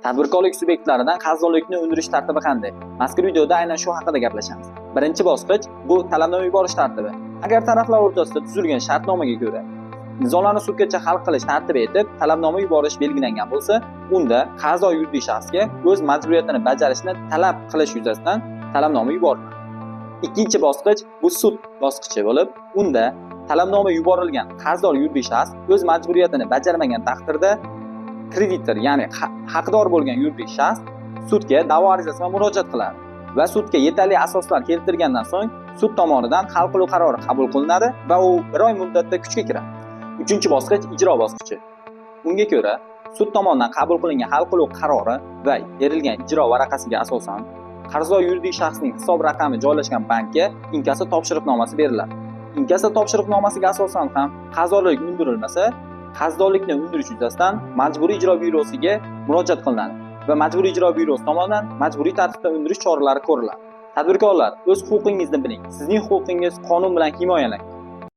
Tadbirkorlik subyektlaridan qarzdorlikni undirish tartibi qanday? Mazkur videoda aynan shu haqida gaplashamiz. Birinchi bosqich bu talabnoma yuborish tartibi. Agar taraflar o'rtasida tuzilgan shartnomaga ko'ra nizolarni sudgacha hal qilish tartibi etib talabnoma yuborish belgilangan bo'lsa, unda qarzdor yuridik shaxsga o'z majburiyatini bajarishni talab qilish yuzasidan talabnoma yuboriladi. Ikkinchi bosqich bu sud bosqichi bo'lib, unda talabnoma yuborilgan qarzdor yuridik shaxs o'z majburiyatini bajarmagan taqdirda kreditor, ya'ni haqdor bo'lgan yuridik shaxs sudga da'vo arizasi bilan murojaat qiladi va sudga yetarli asoslar keltirgandan so'ng sud tomonidan hal qiluv qarori qabul qilinadi va u 1 oy muddatda kuchga kiradi. Uchinchi bosqich ijro bosqichi. Unga ko'ra sud tomonidan qabul qilingan hal qiluv qarori va berilgan ijro varaqasiga asosan qarzdor yuridik shaxsning hisob raqami joylashgan bankka inkasso topshiriqnomasi beriladi. Inkasso topshiriqnomasiga asosan ham qarzdorlik undirilmasa, qarzdorlikni undirish yuzasidan Majburiy ijro byurosiga murojaat qilinadi va Majburiy ijro byurosi tomonidan majburiy tartibda undirish choralari ko'riladi. Tadbirkorlar, o'z huquqingizni biling. Sizning huquqingiz qonun bilan himoyalangan.